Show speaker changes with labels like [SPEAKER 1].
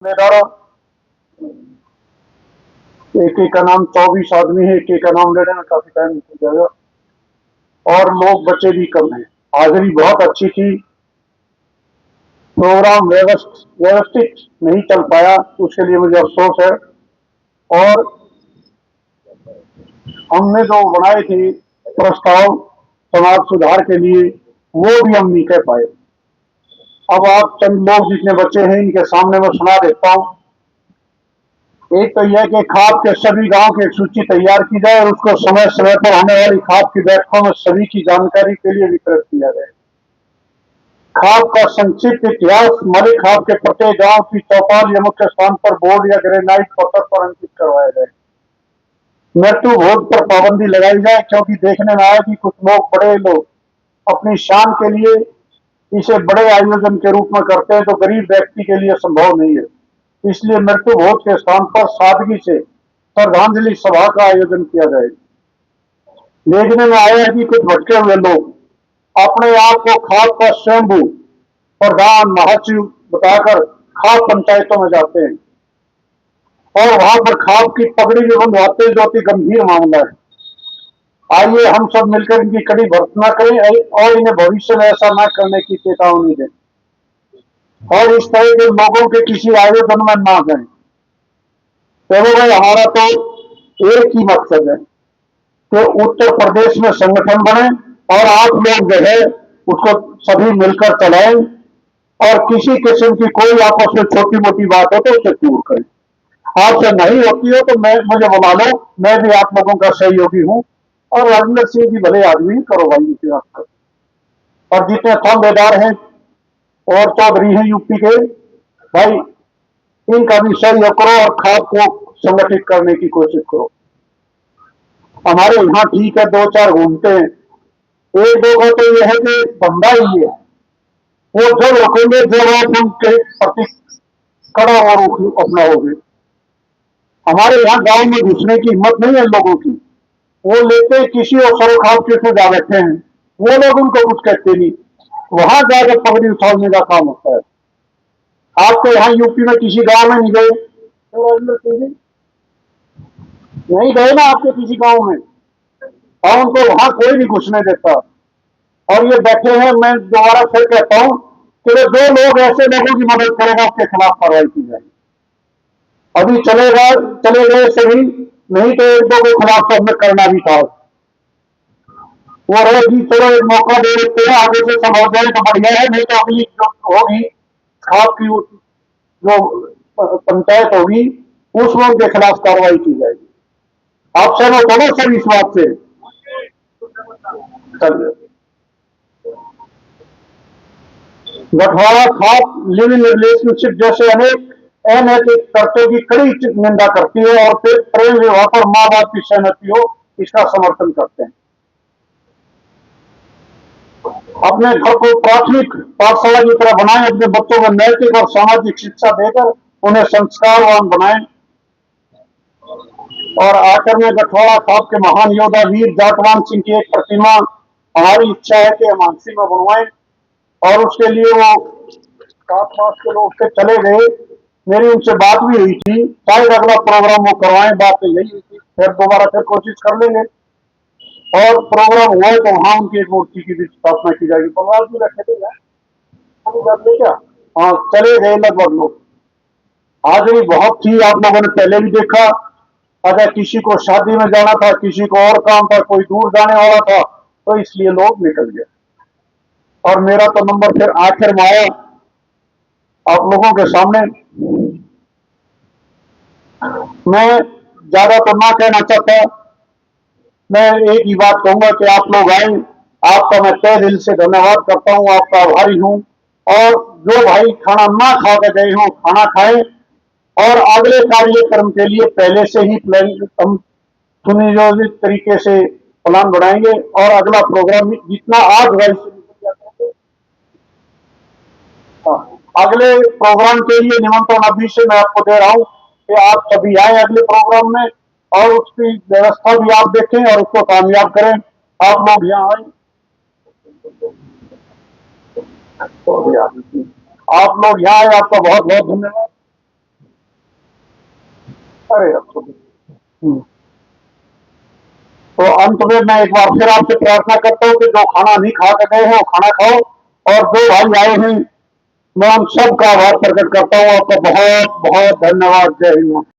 [SPEAKER 1] मेरा एक एक का नाम 24 आदमी है, एक एक का नाम लेने में काफी टाइम निकल जाएगा और लोग बचे भी कम हैं। हाजिरी बहुत अच्छी थी। प्रोग्राम व्यवस्थित नहीं चल पाया, उसके लिए मुझे अफसोस है। और हमने जो बनाए थे प्रस्ताव समाज सुधार के लिए, वो भी हम नहीं कह पाए। अब आप चंद लोग जितने बच्चे हैं इनके सामने मैं सुना देता हूँ। एक तो यह कि खाद के सभी गांव की एक सूची तैयार की जाए और उसको समय समय पर होने वाली खाद की बैठकों में सभी की जानकारी के लिए वितरित किया जाए। खाद का संक्षिप्त इतिहास मलिक खाद के प्रत्येक गांव की चौपाल या मुख्य स्थान पर बोर्ड या ग्रेनाइट पत्थर पर अंकित करवाया जाए। मृत्यु भोज पर पाबंदी लगाई जाए, क्योंकि देखने में आया कि कुछ लोग बड़े लोग अपनी शान के लिए इसे बड़े आयोजन के रूप में करते हैं, तो गरीब व्यक्ति के लिए संभव नहीं है। इसलिए मृत्यु भोज के स्थान पर सादगी से श्रद्धांजलि सभा का आयोजन किया जाए। देखने में आया है कि कुछ भटके हुए लोग अपने आप को खाद का स्वयंभू प्रधान महासचिव बताकर खाद पंचायतों में जाते हैं और वहां पर खाद की पगड़ी भी बंधवाते हैं, जो अति गंभीर मामला है। आइए हम सब मिलकर इनकी कड़ी भर्त्सना करें और इन्हें भविष्य में ऐसा न करने की चेतावनी दें और इस तरह के लोगों के किसी आयोजन में ना जाएं। चलो भाई, हमारा तो एक ही मकसद है कि उत्तर प्रदेश में संगठन बने और आप लोग जो है उसको सभी मिलकर चलाएं और किसी किस्म की कोई आपस में छोटी मोटी बात हो तो उसे दूर करें। आपसे नहीं होती हो तो मैं मुझे बुला लो, मैं भी आप लोगों का सहयोगी हूँ। और राजेंद्र सिंह जी भले आदमी, करो भाई इनकी बात करो। और जितने थानेदार हैं और चौधरी हैं यूपी के, भाई इनका भी सहयोग करो और खाद को संगठित करने की कोशिश करो। हमारे यहाँ ठीक है, दो चार घूमते हैं, एक दो का तो यह है कि धंधा ही है। वो जब रुकेंगे जब आप उनके प्रति कड़ा और अपना होगे। हमारे यहाँ गांव में घुसने की हिम्मत नहीं है लोगों की। वो लेते किसी और सरोखाव के से जा बैठे हैं, वो लोग उनको कुछ कहते नहीं, वहां जाकर पगड़ी उछालने का काम होता है। आपको यहाँ यूपी में किसी गांव में नहीं गए तो नहीं गए ना आपके किसी गांव में, और उनको वहां कोई नहीं घुसने देता। और ये बैठे हैं, मैं दोबारा फिर कहता हूं कि वो जो लोग ऐसे लोगों की मदद करेगा उसके खिलाफ कार्रवाई की जाएगी। अभी चलेगा, चले गए सही, नहीं तो एक दो के खिलाफ तो हमें करना भी था। वो रहेगी, चलो एक मौका दे देते हैं, आगे से संभल जाए तो बढ़िया है, नहीं तो अगली जो होगी खाप की जो पंचायत होगी उसमें उनके खिलाफ कार्रवाई की जाएगी। आप सहमत हो ना सर इस बात से? चलिए, बंटवारा खाप लिविंग रिलेशनशिप जैसे अनेक अनैतिक तर्कों की कड़ी निंदा करती है और फिर प्रेम विवाह पर माँ बाप की सहमति हो इसका समर्थन करते हैं। अपने घर को प्राथमिक पाठशाला की तरह बनाएं, अपने बच्चों को नैतिक और सामाजिक शिक्षा देकर उन्हें संस्कारवान बनाएं। और आखिर में गठवाड़ा साहब के महान योद्धा वीर जाटवान सिंह की एक प्रतिमा हमारी इच्छा है कि हम हांसी में बनवाएं और उसके लिए वो सात पास के लोग से चले गए। मेरी उनसे बात भी हुई थी, शायद अगला प्रोग्राम वो करवाएं, बात तो यही हुई थी। फिर दोबारा फिर कोशिश कर लेंगे और प्रोग्राम हुआ तो वहां उनकी एक मूर्ति की भी स्थापना की जाएगी। बलराज जी रखे थे क्या? हाँ, चले गए लगभग लोग। हाजिरी बहुत थी, आप लोगों ने पहले भी देखा। अगर किसी को शादी में जाना था, किसी को और काम था, कोई दूर जाने वाला था, तो इसलिए लोग निकल गए और मेरा तो नंबर फिर आखिर में आया आप लोगों के सामने। मैं ज्यादा तो ना कहना चाहता, मैं एक ही बात कहूंगा कि आप लोग आए, आपका मैं तहे दिल से धन्यवाद करता हूं, आपका आभारी हूं। और जो भाई खाना ना खा के गए हो खाना खाएं और अगले कार्यक्रम के लिए पहले से ही प्लान हम सुनियोजित तरीके से प्लान बनाएंगे और अगला प्रोग्राम जितना आज भाई अगले प्रोग्राम के लिए निमंत्रण अभी से मैं आपको दे रहा हूं कि आप सभी आए अगले प्रोग्राम में और उसकी व्यवस्था भी आप देखें और उसको कामयाब करें। आप लोग यहाँ आए, आप लोग यहाँ आए, आपका बहुत बहुत धन्यवाद। अरे हम्म। तो अंत में मैं एक बार फिर आपसे प्रार्थना करता हूँ कि जो खाना नहीं खा के गए हैं वो खाना खाओ, और जो भाई आए हैं मैं उन सबका आभार प्रकट करता हूँ। आपका बहुत बहुत धन्यवाद। जय हिंद।